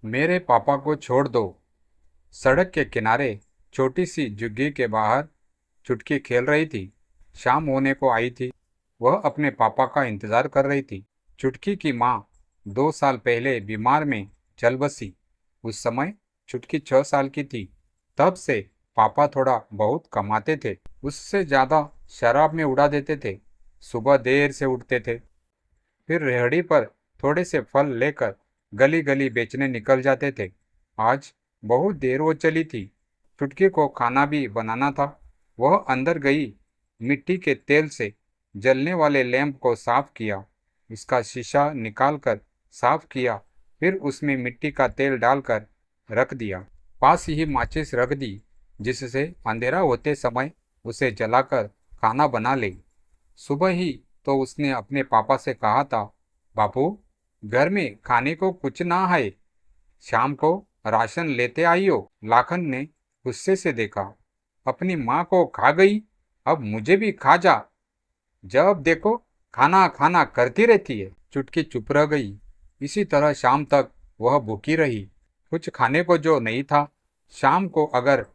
मेरे पापा को छोड़ दो। सड़क के किनारे छोटी सी झुग्गी के बाहर चुटकी खेल रही थी। शाम होने को आई थी। वह अपने पापा का इंतजार कर रही थी। चुटकी की माँ 2 साल पहले बीमार में चल बसी। उस समय चुटकी 6 साल की थी। तब से पापा थोड़ा बहुत कमाते थे। उससे ज़्यादा शराब में उड़ा देते थे। सुबह देर से उठते थे, फिर रेहड़ी पर थोड़े से फल लेकर गली गली बेचने निकल जाते थे। आज बहुत देर हो चली थी। चुटकी को खाना भी बनाना था। वह अंदर गई, मिट्टी के तेल से जलने वाले लैंप को साफ किया, इसका शीशा निकालकर साफ किया, फिर उसमें मिट्टी का तेल डालकर रख दिया। पास ही माचिस रख दी, जिससे अंधेरा होते समय उसे जलाकर खाना बना ले। सुबह ही तो उसने अपने पापा से कहा था, बापू, घर में खाने को कुछ ना है, शाम को राशन लेते आइयो। लाखन ने गुस्से से देखा, अपनी माँ को खा गई, अब मुझे भी खा जा। जब देखो खाना खाना करती रहती है। चुटकी चुप रह गई। इसी तरह शाम तक वह भूखी रही। कुछ खाने को जो नहीं था, शाम को अगर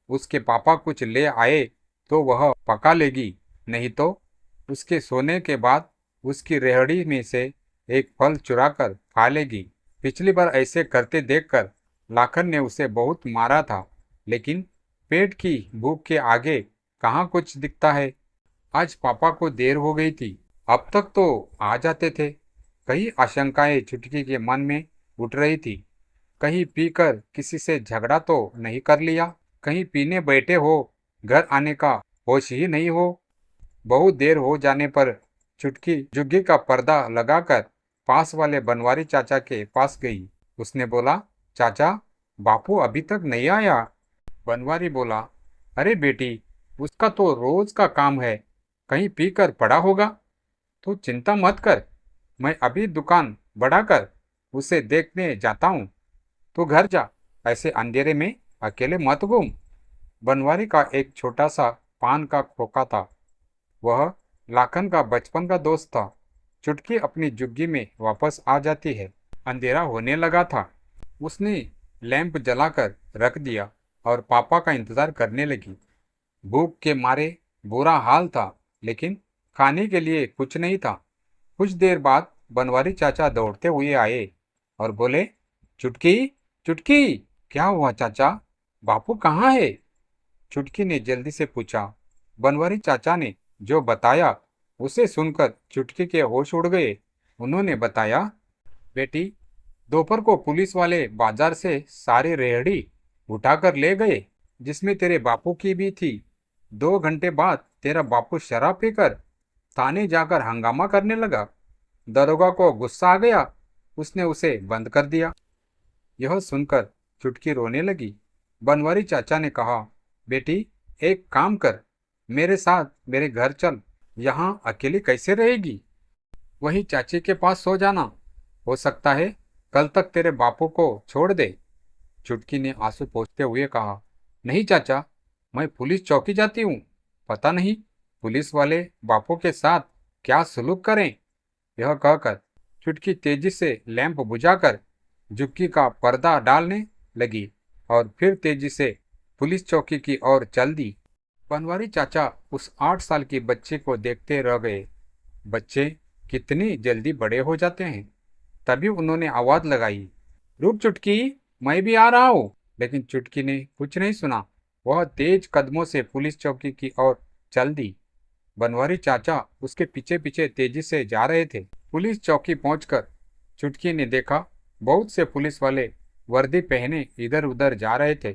उसके पापा कुछ ले आए तो वह पका लेगी, नहीं तो उसके सोने के बाद उसकी रेहड़ी में से एक फल चुराकर खा लेगी। पिछली बार ऐसे करते देखकर लाखन ने उसे बहुत मारा था, लेकिन पेट की भूख के आगे कहाँ कुछ दिखता है। आज पापा को देर हो गई थी। अब तक तो आ जाते थे। कई आशंकाएं चुटकी के मन में उठ रही थी। कहीं पीकर किसी से झगड़ा तो नहीं कर लिया, कहीं पीने बैठे हो, घर आने का होश ही नहीं हो। बहुत देर हो जाने पर चुटकी झुग्गी का पर्दा लगाकर पास वाले बनवारी चाचा के पास गई। उसने बोला, चाचा, बापू अभी तक नहीं आया। बनवारी बोला, अरे बेटी, उसका तो रोज का काम है, कहीं पीकर पड़ा होगा। तो चिंता मत कर, मैं अभी दुकान बढ़ाकर उसे देखने जाता हूँ। तू घर जा, ऐसे अंधेरे में अकेले मत घूम। बनवारी का एक छोटा सा पान का खोखा था। वह लाखन का बचपन का दोस्त था। चुटकी अपनी झुग्गी में वापस आ जाती है। अंधेरा होने लगा था। उसने लैंप जलाकर रख दिया और पापा का इंतजार करने लगी। भूख के मारे बुरा हाल था, लेकिन खाने के लिए कुछ नहीं था। कुछ देर बाद बनवारी चाचा दौड़ते हुए आए और बोले, चुटकी, चुटकी, क्या हुआ चाचा? बापू कहाँ है? चुटकी ने जल्दी से पूछा। बनवारी चाचा ने जो बताया उसे सुनकर चुटकी के होश उड़ गए। उन्होंने बताया, बेटी, दोपहर को पुलिस वाले बाजार से सारी रेहड़ी उठाकर ले गए, जिसमें तेरे बापू की भी थी। 2 घंटे बाद तेरा बापू शराब पीकर थाने जाकर हंगामा करने लगा। दरोगा को गुस्सा आ गया, उसने उसे बंद कर दिया। यह सुनकर चुटकी रोने लगी। बनवारी चाचा ने कहा, बेटी, एक काम कर, मेरे साथ मेरे घर चल। यहाँ अकेली कैसे रहेगी? वही चाची के पास सो जाना। हो सकता है कल तक तेरे बापू को छोड़ दे। चुटकी ने आंसू पोंछते हुए कहा, नहीं चाचा, मैं पुलिस चौकी जाती हूँ। पता नहीं पुलिस वाले बापू के साथ क्या सलूक करें। यह कहकर चुटकी तेजी से लैंप बुझाकर झुग्गी का पर्दा डालने लगी और फिर तेजी से पुलिस चौकी की ओर चल दी। बनवारी चाचा उस 8 साल की बच्चे को देखते रह गए। बच्चे कितनी जल्दी बड़े हो जाते हैं। तभी उन्होंने आवाज लगाई, रुक चुटकी, मैं भी आ रहा हूँ। लेकिन चुटकी ने कुछ नहीं सुना। वह तेज कदमों से पुलिस चौकी की ओर चल दी। बनवारी चाचा उसके पीछे पीछे तेजी से जा रहे थे। पुलिस चौकी पहुंचकर चुटकी ने देखा, बहुत से पुलिस वाले वर्दी पहने इधर उधर जा रहे थे।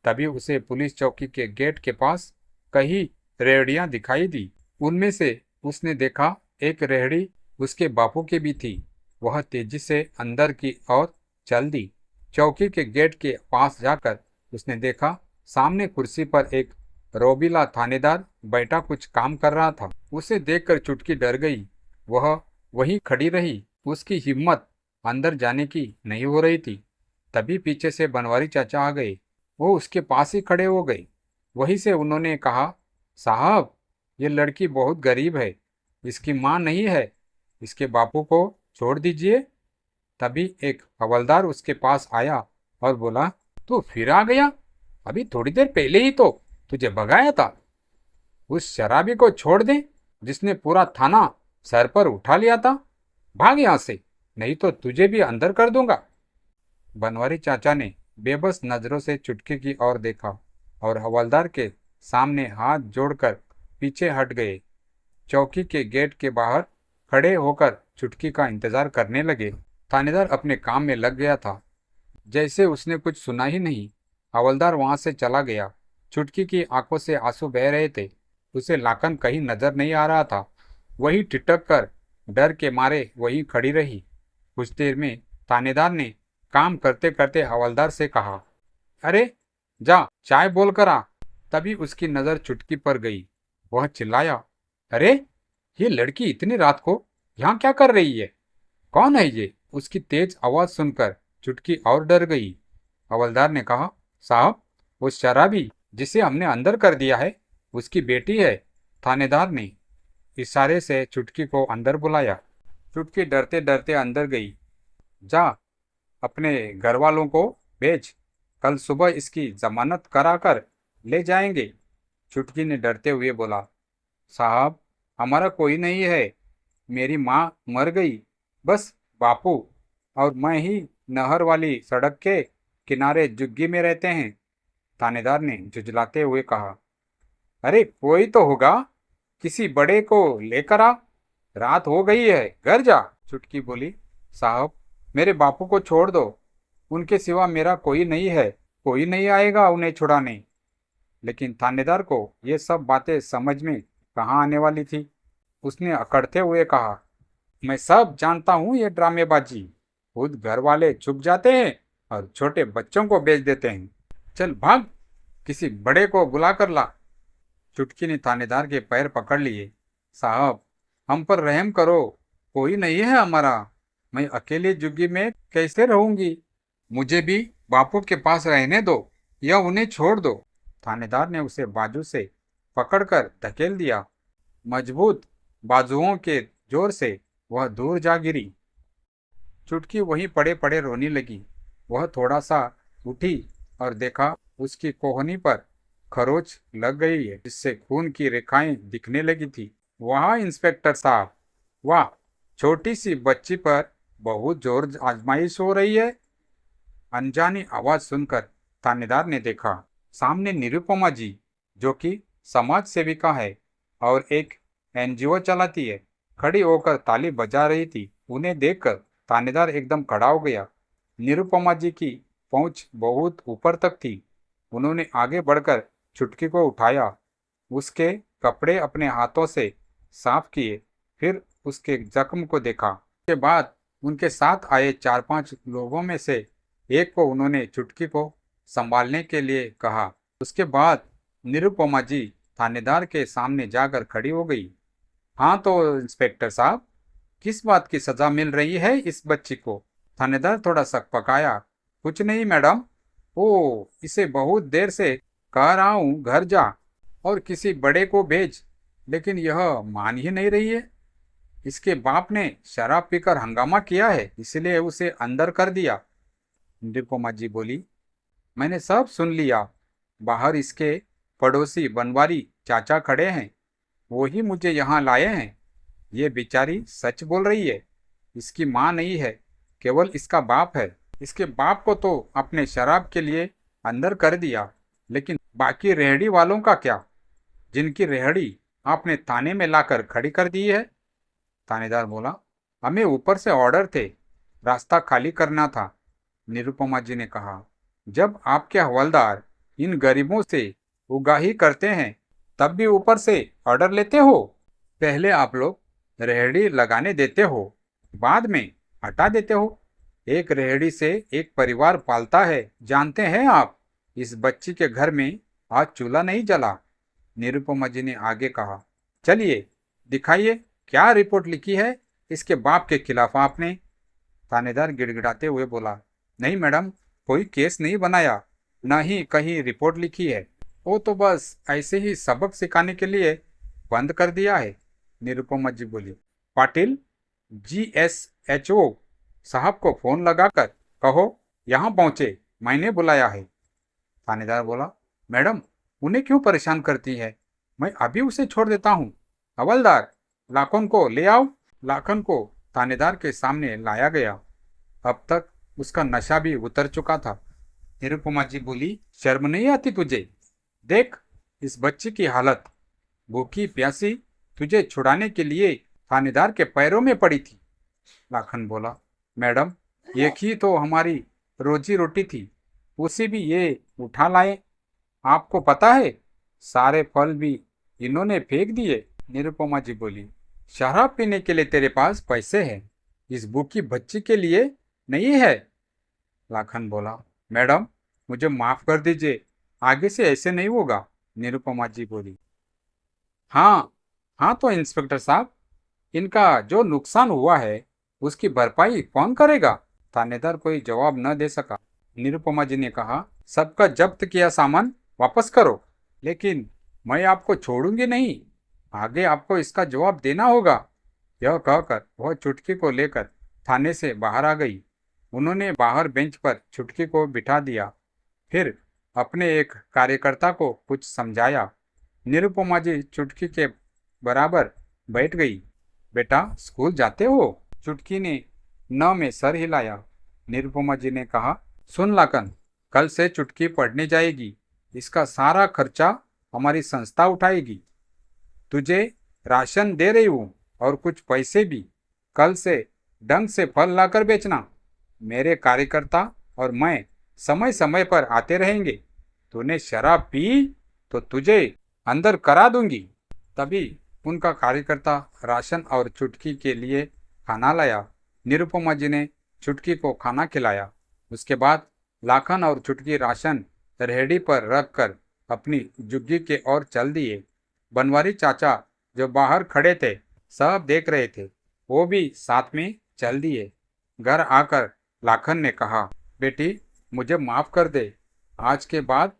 तभी उसे पुलिस चौकी के गेट के पास कई रेहड़ियां दिखाई दी। उनमें से उसने देखा एक रेहड़ी उसके बापू की भी थी। वह तेजी से अंदर की ओर चल दी। चौकी के गेट के पास जाकर उसने देखा, सामने कुर्सी पर एक रोबीला थानेदार बैठा कुछ काम कर रहा था। उसे देखकर चुटकी डर गई। वह वहीं खड़ी रही। उसकी हिम्मत अंदर जाने की नहीं हो रही थी। तभी पीछे से बनवारी चाचा आ गए। वो उसके पास ही खड़े हो गए। वहीं से उन्होंने कहा, साहब, ये लड़की बहुत गरीब है, इसकी माँ नहीं है, इसके बापू को छोड़ दीजिए। तभी एक हवलदार उसके पास आया और बोला, तू फिर आ गया? अभी थोड़ी देर पहले ही तो तुझे भगाया था। उस शराबी को छोड़ दे जिसने पूरा थाना सर पर उठा लिया था। भाग यहां से, नहीं तो तुझे भी अंदर कर दूंगा। बनवारी चाचा ने बेबस नजरों से चुटकी की ओर देखा और हवलदार के सामने हाथ जोड़कर पीछे हट गए। चौकी के गेट के बाहर खड़े होकर चुटकी का इंतजार करने लगे। थानेदार अपने काम में लग गया था, जैसे उसने कुछ सुना ही नहीं। हवलदार वहां से चला गया। चुटकी की आंखों से आंसू बह रहे थे। उसे लाखन कहीं नजर नहीं आ रहा था। वही ठिठक कर डर के मारे वहीं खड़ी रही। कुछ देर में थानेदार ने काम करते करते हवलदार से कहा, अरे जा चाय बोल कर आ। तभी उसकी नजर चुटकी पर गई। वह चिल्लाया, अरे ये लड़की इतनी रात को यहाँ क्या कर रही है? कौन है ये? उसकी तेज आवाज सुनकर चुटकी और डर गई। हवलदार ने कहा, साहब वो शराबी जिसे हमने अंदर कर दिया है उसकी बेटी है। थानेदार ने इशारे से चुटकी को अंदर बुलाया। चुटकी डरते डरते अंदर गई। जा अपने घर वालों को भेज, कल सुबह इसकी जमानत कराकर ले जाएंगे। चुटकी ने डरते हुए बोला, साहब हमारा कोई नहीं है। मेरी माँ मर गई, बस बापू और मैं ही नहर वाली सड़क के किनारे झुग्गी में रहते हैं। थानेदार ने झुंझलाते हुए कहा, अरे कोई तो होगा, किसी बड़े को लेकर आ, रात हो गई है, घर जा। चुटकी बोली, साहब मेरे बापू को छोड़ दो, उनके सिवा मेरा कोई नहीं है, कोई नहीं आएगा उन्हें छुड़ाने। लेकिन थानेदार को ये सब बातें समझ में कहाँ आने वाली थी। उसने अकड़ते हुए कहा, मैं सब जानता हूँ ये ड्रामेबाजी। खुद घर वाले चुप जाते हैं और छोटे बच्चों को बेच देते हैं। चल भाग, किसी बड़े को बुला कर ला। चुटकी ने थानेदार के पैर पकड़ लिए। साहब हम पर रहम करो, कोई नहीं है हमारा। मैं अकेले झुग्गी में कैसे रहूंगी? मुझे भी बापू के पास रहने दो या उन्हें छोड़ दो। थानेदार ने उसे बाजू से पकड़कर धकेल दिया। मजबूत बाजुओं के जोर से वह दूर जा गिरी। चुटकी वहीं पड़े पड़े रोने लगी। वह थोड़ा सा उठी और देखा उसकी कोहनी पर खरोच लग गई है, जिससे खून की रेखाएं दिखने लगी थी। वहाँ इंस्पेक्टर साहब, वाह, छोटी सी बच्ची पर बहुत जोर आजमाइश हो रही है। अनजानी आवाज सुनकर थानेदार ने देखा, सामने निरुपमा जी, जो कि समाज सेविका है और एक एनजीओ चलाती है, खड़ी होकर ताली बजा रही थी। उन्हें देखकर थानेदार एकदम खड़ा हो गया। निरुपमा जी की पहुंच बहुत ऊपर तक थी। उन्होंने आगे बढ़कर चुटकी को उठाया, उसके कपड़े अपने हाथों से साफ किए, फिर उसके जख्म को देखा। उसके बाद उनके साथ आए 4-5 लोगों में से एक को उन्होंने चुटकी को संभालने के लिए कहा। उसके बाद निरुपमा जी थानेदार के सामने जाकर खड़ी हो गई। हाँ तो इंस्पेक्टर साहब, किस बात की सजा मिल रही है इस बच्ची को? थानेदार थोड़ा शक पकाया। कुछ नहीं मैडम, ओ इसे बहुत देर से कह रहा हूँ घर जा और किसी बड़े को भेज, लेकिन यह मान ही नहीं रही है। इसके बाप ने शराब पीकर हंगामा किया है, इसलिए उसे अंदर कर दिया। निरुपमा जी बोली, मैंने सब सुन लिया। बाहर इसके पड़ोसी बनवारी चाचा खड़े हैं, वो ही मुझे यहाँ लाए हैं। ये बेचारी सच बोल रही है। इसकी माँ नहीं है, केवल इसका बाप है। इसके बाप को तो अपने शराब के लिए अंदर कर दिया, लेकिन बाकी रेहड़ी वालों का क्या, जिनकी रेहड़ी आपने थाने में लाकर खड़ी कर दी है? थानेदार बोला, हमें ऊपर से ऑर्डर थे, रास्ता खाली करना था। निरुपमा जी ने कहा, जब आपके हवलदार इन गरीबों से उगाही करते हैं तब भी ऊपर से ऑर्डर लेते हो? पहले आप लोग रेहड़ी लगाने देते हो, बाद में हटा देते हो। एक रेहड़ी से एक परिवार पालता है, जानते हैं आप? इस बच्ची के घर में आज चूल्हा नहीं जला। निरुपमा जी ने आगे कहा, चलिए दिखाइए क्या रिपोर्ट लिखी है इसके बाप के खिलाफ आपने। थानेदार गिड़गिड़ाते हुए बोला, नहीं मैडम, कोई केस नहीं बनाया, न ही कहीं रिपोर्ट लिखी है। वो तो बस ऐसे ही सबक सिखाने के लिए बंद कर दिया है। निरुपमा जी बोली, पाटिल GSHO साहब को फोन लगाकर कहो यहाँ पहुँचे, मैंने बुलाया है। थानेदार बोला, मैडम उन्हें क्यों परेशान करती है, मैं अभी उसे छोड़ देता हूँ। हवलदार, लाखन को ले आओ। लाखन को थानेदार के सामने लाया गया। अब तक उसका नशा भी उतर चुका था। निरुपमा जी बोली, शर्म नहीं आती तुझे? देख इस बच्ची की हालत, भूखी प्यासी तुझे छुड़ाने के लिए थानेदार के पैरों में पड़ी थी। लाखन बोला, मैडम एक ही तो हमारी रोजी रोटी थी, उसी भी ये उठा लाए। आपको पता है सारे फल भी इन्होंने फेंक दिए। निरुपमा जी बोली, शराब पीने के लिए तेरे पास पैसे हैं, इस भूखी बच्ची के लिए नहीं है। लाखन बोला, मैडम मुझे माफ कर दीजिए, आगे से ऐसे नहीं होगा। निरुपमा जी बोली, हाँ हाँ तो इंस्पेक्टर साहब, इनका जो नुकसान हुआ है उसकी भरपाई कौन करेगा? थानेदार कोई जवाब न दे सका। निरुपमा जी ने कहा, सबका जब्त किया सामान वापस करो, लेकिन मैं आपको छोड़ूंगी नहीं, आगे आपको इसका जवाब देना होगा। यह कहकर वह चुटकी को लेकर थाने से बाहर आ गई। उन्होंने बाहर बेंच पर चुटकी को बिठा दिया, फिर अपने एक कार्यकर्ता को कुछ समझाया। निरुपमा जी चुटकी के बराबर बैठ गई। बेटा स्कूल जाते हो? चुटकी ने न में सर हिलाया। निरुपमा जी ने कहा, सुन लाखन, कल से चुटकी पढ़ने जाएगी, इसका सारा खर्चा हमारी संस्था उठाएगी। तुझे राशन दे रही हूँ और कुछ पैसे भी। कल से ढंग से फल लाकर बेचना। मेरे कार्यकर्ता और मैं समय समय पर आते रहेंगे। तूने शराब पी तो तुझे अंदर करा दूंगी। तभी उनका कार्यकर्ता राशन और चुटकी के लिए खाना लाया। निरुपमा जी ने चुटकी को खाना खिलाया। उसके बाद लाखन और चुटकी राशन रेहड़ी पर रखकर अपनी झुग्गी के ओर चल दिए। बनवारी चाचा जो बाहर खड़े थे सब देख रहे थे, वो भी साथ में चल दिए। घर आकर लाखन ने कहा, बेटी मुझे माफ कर दे, आज के बाद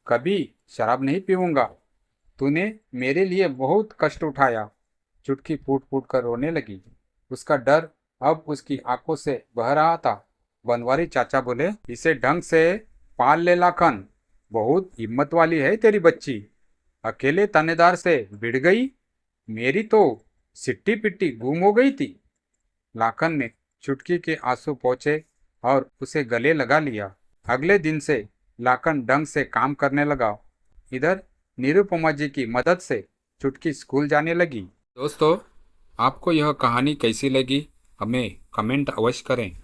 कभी शराब नहीं पीऊंगा। तूने मेरे लिए बहुत कष्ट उठाया। चुटकी फूट फूट कर रोने लगी। उसका डर अब उसकी आंखों से बह रहा था। बनवारी चाचा बोले, इसे ढंग से पाल ले लाखन, बहुत हिम्मत वाली है तेरी बच्ची। अकेले थानेदार से भिड़ गई, मेरी तो सिट्टी पिट्टी गुम हो गई थी। लाखन ने चुटकी के आंसू पोंछे और उसे गले लगा लिया। अगले दिन से लाखन ढंग से काम करने लगा। इधर निरुपमा जी की मदद से चुटकी स्कूल जाने लगी। दोस्तों, आपको यह कहानी कैसी लगी हमें कमेंट अवश्य करें।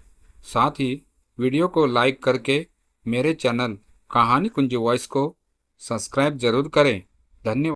साथ ही वीडियो को लाइक करके मेरे चैनल कहानी कुंज वॉइस को सब्सक्राइब जरूर करें। धन्यवाद।